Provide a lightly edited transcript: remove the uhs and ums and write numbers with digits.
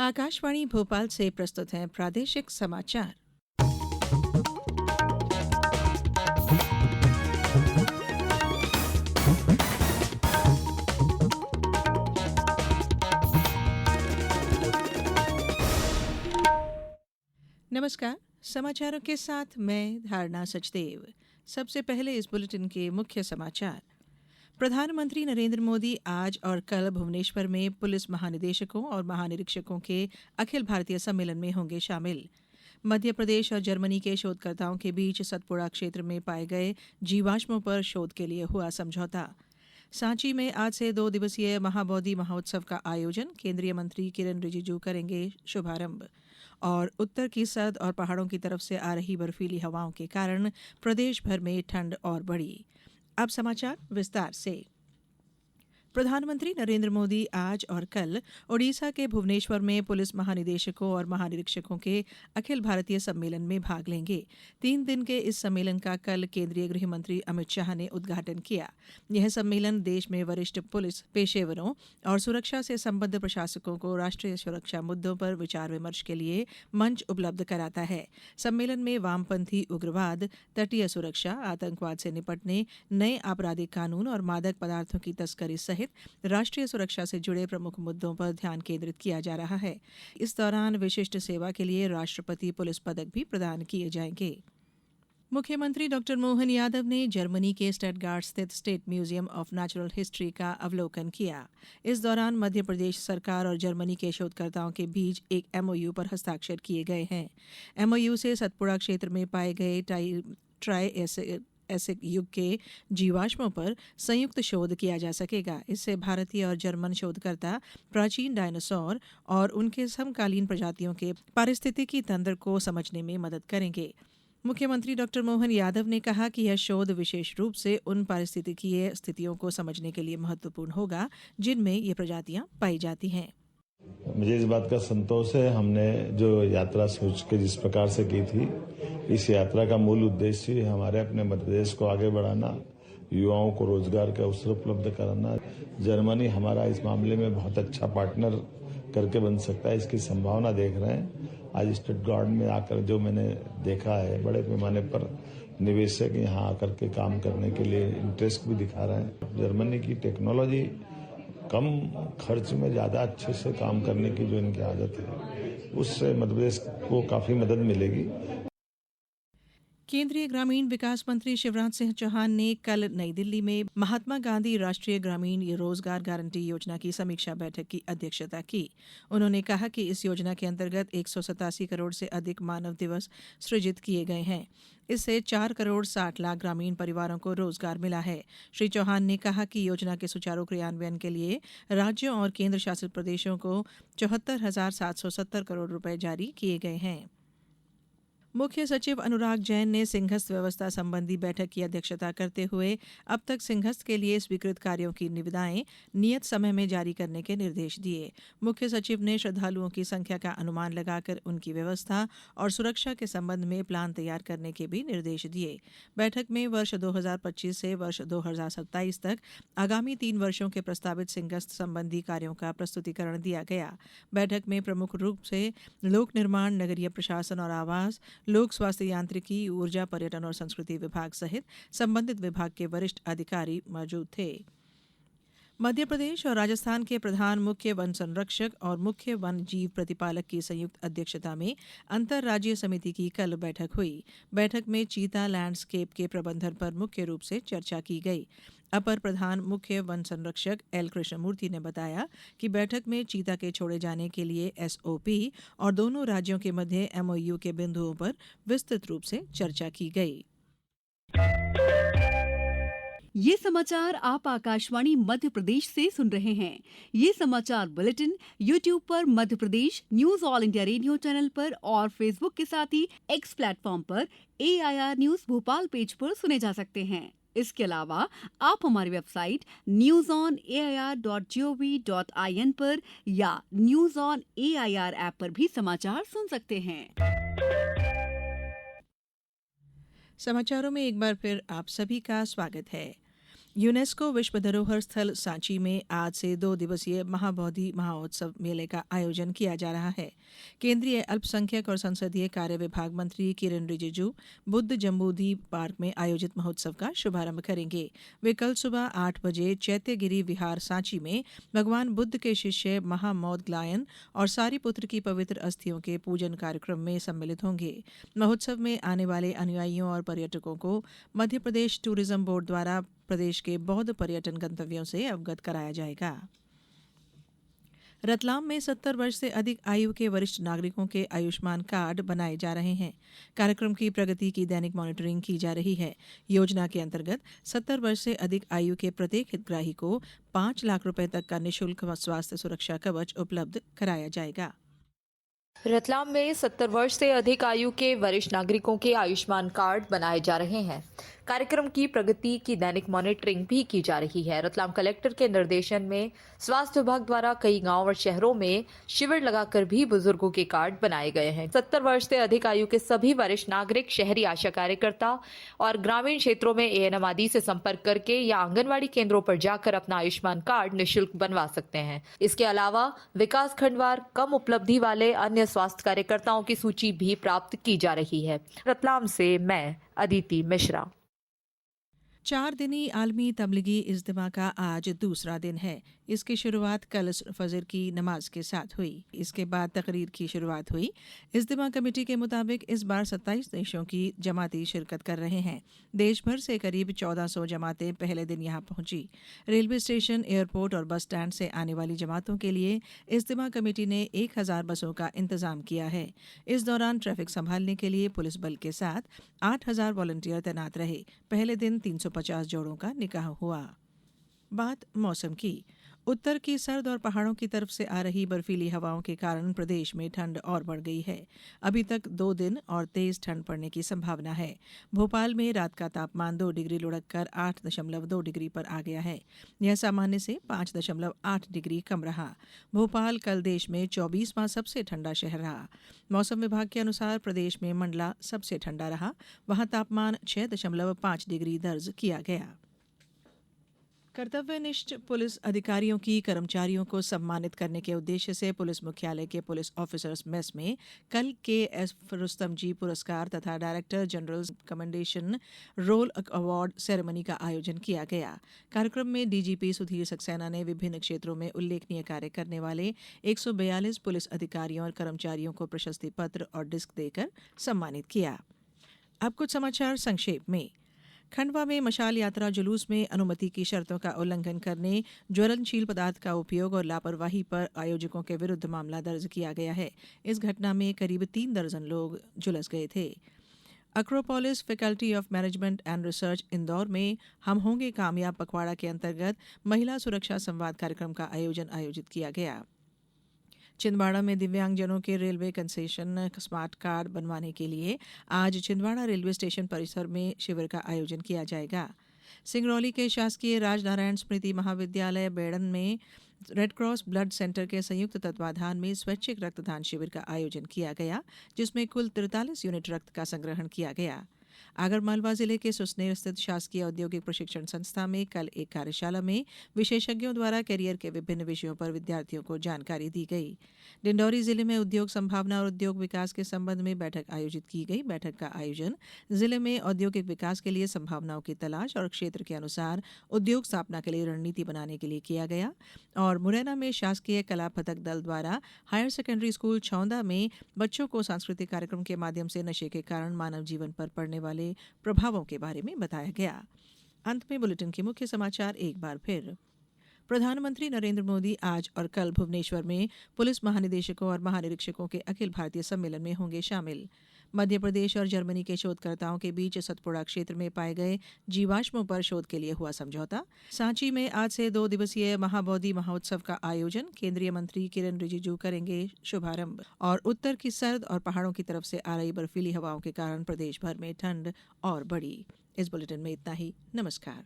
आकाशवाणी भोपाल से प्रस्तुत हैं प्रादेशिक समाचार। नमस्कार। समाचारों के साथ मैं धारणा सचदेव। सबसे पहले इस बुलेटिन के मुख्य समाचार। प्रधानमंत्री नरेंद्र मोदी आज और कल भुवनेश्वर में पुलिस महानिदेशकों और महानिरीक्षकों के अखिल भारतीय सम्मेलन में होंगे शामिल। मध्य प्रदेश और जर्मनी के शोधकर्ताओं के बीच सतपुड़ा क्षेत्र में पाए गए जीवाश्मों पर शोध के लिए हुआ समझौता। सांची में आज से 2 दिवसीय महाबोधि महोत्सव का आयोजन, केंद्रीय मंत्री किरण रिजिजू करेंगे शुभारंभ। और उत्तर की सर्द और पहाड़ों की तरफ से आ रही बर्फीली हवाओं के कारण प्रदेश भर में ठंड और बढ़ी। अब समाचार विस्तार से। प्रधानमंत्री नरेंद्र मोदी आज और कल ओडिशा के भुवनेश्वर में पुलिस महानिदेशकों और महानिरीक्षकों के अखिल भारतीय सम्मेलन में भाग लेंगे। 3 दिन के इस सम्मेलन का कल केंद्रीय गृह मंत्री अमित शाह ने उद्घाटन किया। यह सम्मेलन देश में वरिष्ठ पुलिस पेशेवरों और सुरक्षा से संबद्ध प्रशासकों को राष्ट्रीय सुरक्षा मुद्दों पर विचार विमर्श के लिए मंच उपलब्ध कराता है। सम्मेलन में वामपंथी उग्रवाद, तटीय सुरक्षा, आतंकवाद से निपटने, नए आपराधिक कानून और मादक पदार्थों की तस्करी सहित राष्ट्रीय सुरक्षा से जुड़े प्रमुख मुद्दों पर ध्यान केंद्रित किया जा रहा है। इस दौरान विशिष्ट सेवा के लिए राष्ट्रपति पुलिस पदक भी प्रदान किए जाएंगे। मुख्यमंत्री डॉक्टर मोहन यादव ने जर्मनी के स्टटगार्ट स्थित state museum of natural history का अवलोकन किया। इस दौरान मध्य प्रदेश सरकार और जर्मनी के शोधकर्ताओं के बीच एक एमओयू पर हस्ताक्षर किए गए हैं। एमओयू से सतपुड़ा क्षेत्र में पाए गए ट्राइएसिक युग के जीवाश्मों पर संयुक्त शोध किया जा सकेगा। इससे भारतीय और जर्मन शोधकर्ता प्राचीन डायनासोर और उनके समकालीन प्रजातियों के पारिस्थितिकी तंत्र को समझने में मदद करेंगे। मुख्यमंत्री डॉक्टर मोहन यादव ने कहा कि यह शोध विशेष रूप से उन पारिस्थितिकीय स्थितियों को समझने के लिए महत्वपूर्ण होगा जिनमें ये प्रजातियां पाई जाती हैं। मुझे इस बात का संतोष है, हमने जो यात्रा सोच के जिस प्रकार से की थी, इस यात्रा का मूल उद्देश्य हमारे अपने मध्य प्रदेश को आगे बढ़ाना, युवाओं को रोजगार के अवसर उपलब्ध कराना। जर्मनी हमारा इस मामले में बहुत अच्छा पार्टनर करके बन सकता है, इसकी संभावना देख रहे हैं। आज स्टटगार्ट में आकर जो मैंने देखा है, बड़े पैमाने पर निवेशक यहाँ आकर के काम करने के लिए इंटरेस्ट भी दिखा रहे हैं। जर्मनी की टेक्नोलॉजी कम खर्च में ज्यादा अच्छे से काम करने की जो इनकी आदत है, उससे मध्य प्रदेश को काफी मदद मिलेगी। केंद्रीय ग्रामीण विकास मंत्री शिवराज सिंह चौहान ने कल नई दिल्ली में महात्मा गांधी राष्ट्रीय ग्रामीण रोजगार गारंटी योजना की समीक्षा बैठक की अध्यक्षता की। उन्होंने कहा कि इस योजना के अंतर्गत 187 करोड़ से अधिक मानव दिवस सृजित किए गए हैं। इससे 4 करोड़ 60 लाख ग्रामीण परिवारों को रोजगार मिला है। श्री चौहान ने कहा कि योजना के सुचारू क्रियान्वयन के लिए राज्यों और केंद्र शासित प्रदेशों को 74,770 करोड़ रुपए जारी किए गए हैं। मुख्य सचिव अनुराग जैन ने सिंहस्थ व्यवस्था संबंधी बैठक की अध्यक्षता करते हुए अब तक सिंहस्थ के लिए स्वीकृत कार्यों की निविदाएं नियत समय में जारी करने के निर्देश दिए। मुख्य सचिव ने श्रद्धालुओं की संख्या का अनुमान लगाकर उनकी व्यवस्था और सुरक्षा के संबंध में प्लान तैयार करने के भी निर्देश दिए। बैठक में वर्ष 2025 से वर्ष 2027 तक आगामी 3 वर्षों के प्रस्तावित सिंहस्थ संबंधी कार्यों का प्रस्तुतिकरण दिया गया। बैठक में प्रमुख रूप से लोक निर्माण, नगरीय प्रशासन और आवास, लोक स्वास्थ्य यांत्रिकी, ऊर्जा, पर्यटन और संस्कृति विभाग सहित संबंधित विभाग के वरिष्ठ अधिकारी मौजूद थे। मध्य प्रदेश और राजस्थान के प्रधान मुख्य वन संरक्षक और मुख्य वन जीव प्रतिपालक की संयुक्त अध्यक्षता में अंतर्राज्यीय समिति की कल बैठक हुई। बैठक में चीता लैंडस्केप के प्रबंधन पर मुख्य रूप से चर्चा की गई। अपर प्रधान मुख्य वन संरक्षक एल कृष्णमूर्ति ने बताया कि बैठक में चीता के छोड़े जाने के लिए एसओपी और दोनों राज्यों के मध्य एमओयू के बिंदुओं पर विस्तृत रूप से चर्चा की गई। ये समाचार आप आकाशवाणी मध्य प्रदेश से सुन रहे हैं। ये समाचार बुलेटिन YouTube पर Madhya Pradesh news all India radio channel पर और फेसबुक के साथ ही एक्स प्लेटफॉर्म पर AIR न्यूज भोपाल पेज पर सुने जा सकते हैं। इसके अलावा आप हमारी वेबसाइट newsonair.gov.in पर या न्यूज ऑन AIR ऐप पर भी समाचार सुन सकते हैं। समाचारों में एक बार फिर आप सभी का स्वागत है। यूनेस्को विश्व धरोहर स्थल सांची में आज से 2 दिवसीय महाबोधि महोत्सव मेले का आयोजन किया जा रहा है। केंद्रीय अल्पसंख्यक और संसदीय कार्य विभाग मंत्री किरेन रिजिजू बुद्ध जम्बूद्वीप पार्क में आयोजित महोत्सव का शुभारंभ करेंगे। वे कल सुबह 8 बजे चैत्यगिरी विहार सांची में भगवान बुद्ध के शिष्य महामौदग्लायन और सारिपुत्र की पवित्र अस्थियों के पूजन कार्यक्रम में सम्मिलित होंगे। महोत्सव में आने वाले अनुयायियों और पर्यटकों को मध्य प्रदेश टूरिज्म बोर्ड द्वारा प्रदेश के बौद्ध पर्यटन गंतव्यों से अवगत कराया जाएगा। रतलाम में 70 वर्ष से अधिक आयु के वरिष्ठ नागरिकों के आयुष्मान कार्ड बनाए जा रहे हैं। कार्यक्रम की प्रगति की दैनिक मॉनिटरिंग की जा रही है। योजना के अंतर्गत 70 वर्ष से अधिक आयु के प्रत्येक हितग्राही को 5 लाख रुपए तक का निःशुल्क स्वास्थ्य सुरक्षा कवच उपलब्ध कराया जाएगा। रतलाम में 70 वर्ष से अधिक आयु के वरिष्ठ नागरिकों के आयुष्मान कार्ड बनाए जा रहे हैं। कार्यक्रम की प्रगति की दैनिक मॉनिटरिंग भी की जा रही है। रतलाम कलेक्टर के निर्देशन में स्वास्थ्य विभाग द्वारा कई गांव और शहरों में शिविर लगाकर भी बुजुर्गों के कार्ड बनाए गए हैं। 70 वर्ष से अधिक आयु के सभी वरिष्ठ नागरिक शहरी आशा कार्यकर्ता और ग्रामीण क्षेत्रों में एएनएम आदि से संपर्क करके या आंगनवाड़ी केंद्रों पर जाकर अपना आयुष्मान कार्ड निःशुल्क बनवा सकते हैं। इसके अलावा विकास खंडवार कम उपलब्धि वाले अन्य स्वास्थ्य कार्यकर्ताओं की सूची भी प्राप्त की जा रही है। रतलाम से मैं अदिति मिश्रा। 4 दिनी आलमी तबलीगी इज्तिमा का आज दूसरा दिन है। इसकी शुरुआत कल फजर की नमाज के साथ हुई। इसके बाद तकरीर की शुरुआत हुई। इज्तिमा कमेटी के मुताबिक इस बार 27 देशों की जमाती शिरकत कर रहे हैं। देश भर से करीब 1400 जमातें पहले दिन यहां पहुंची। रेलवे स्टेशन, एयरपोर्ट और बस स्टैंड से आने वाली जमातों के लिए इज्तिमा कमेटी ने 1000 बसों का इंतजाम किया है। इस दौरान ट्रैफिक संभालने के लिए पुलिस बल के साथ 8000 वॉलंटियर तैनात रहे। पहले दिन 350 जोड़ों का निकाह हुआ। बात मौसम की। उत्तर की सर्द और पहाड़ों की तरफ से आ रही बर्फीली हवाओं के कारण प्रदेश में ठंड और बढ़ गई है। अभी तक 2 दिन और तेज ठंड पड़ने की संभावना है। भोपाल में रात का तापमान 2 डिग्री लुढ़ककर 8.2 डिग्री पर आ गया है। यह सामान्य से 5.8 डिग्री कम रहा। भोपाल कल देश में 24वां सबसे ठंडा शहर रहा। मौसम विभाग के अनुसार प्रदेश में मंडला सबसे ठंडा रहा। वहां तापमान 6.5 डिग्री दर्ज किया गया। कर्तव्यनिष्ठ पुलिस अधिकारियों की कर्मचारियों को सम्मानित करने के उद्देश्य से पुलिस मुख्यालय के पुलिस ऑफिसर्स मेस में कल KS रुस्तम जी पुरस्कार तथा director general commendation roll award ceremony का आयोजन किया गया। कार्यक्रम में DGP सुधीर सक्सेना ने विभिन्न क्षेत्रों में उल्लेखनीय कार्य करने वाले 142 पुलिस अधिकारियों और कर्मचारियों को प्रशस्ति पत्र और डिस्क देकर सम्मानित किया। अब कुछ समाचार संक्षेप में। खंडवा में मशाल यात्रा जुलूस में अनुमति की शर्तों का उल्लंघन करने, ज्वलनशील पदार्थ का उपयोग और लापरवाही पर आयोजकों के विरुद्ध मामला दर्ज किया गया है। इस घटना में करीब 3 दर्जन लोग झुलस गए थे। Acropolis faculty of management and research Indore में हम होंगे कामयाब पखवाड़ा के अंतर्गत महिला सुरक्षा संवाद कार्यक्रम का आयोजित किया गया। छिंदवाड़ा में दिव्यांगजनों के रेलवे कंसेशन स्मार्ट कार्ड बनवाने के लिए आज छिंदवाड़ा रेलवे स्टेशन परिसर में शिविर का आयोजन किया जाएगा। सिंगरौली के शासकीय राजनारायण स्मृति महाविद्यालय बेड़न में रेड क्रॉस ब्लड सेंटर के संयुक्त तत्वाधान में स्वैच्छिक रक्तदान शिविर का आयोजन किया गया, जिसमें कुल 43 यूनिट रक्त का संग्रहण किया गया। आगरमालवा जिले के सुसनेर स्थित शासकीय औद्योगिक प्रशिक्षण संस्था में कल एक कार्यशाला में विशेषज्ञों द्वारा कैरियर के विभिन्न विषयों पर विद्यार्थियों को जानकारी दी गई। डिंडौरी जिले में उद्योग संभावना और उद्योग विकास के संबंध में बैठक आयोजित की गई। बैठक का आयोजन जिले में औद्योगिक विकास के लिए संभावनाओं की तलाश और क्षेत्र के अनुसार उद्योग स्थापना के लिए रणनीति बनाने के लिए किया गया। और मुरैना में शासकीय कला पथक दल द्वारा हायर सेकेंडरी स्कूल छौंदा में बच्चों को सांस्कृतिक कार्यक्रम के माध्यम से नशे के कारण मानव जीवन पर पड़ने वाले प्रभावों के बारे में बताया गया। अंत में बुलेटिन के मुख्य समाचार एक बार फिर। प्रधानमंत्री नरेंद्र मोदी आज और कल भुवनेश्वर में पुलिस महानिदेशकों और महानिरीक्षकों के अखिल भारतीय सम्मेलन में होंगे शामिल। मध्य प्रदेश और जर्मनी के शोधकर्ताओं के बीच सतपुड़ा क्षेत्र में पाए गए जीवाश्मों पर शोध के लिए हुआ समझौता। सांची में आज से 2 दिवसीय महाबोधि महोत्सव का आयोजन, केंद्रीय मंत्री किरेन रिजिजू करेंगे शुभारंभ। और उत्तर की सर्द और पहाड़ों की तरफ से आ रही बर्फीली हवाओं के कारण प्रदेश भर में ठंड और बढ़ी। इस बुलेटिन में इतना ही। नमस्कार।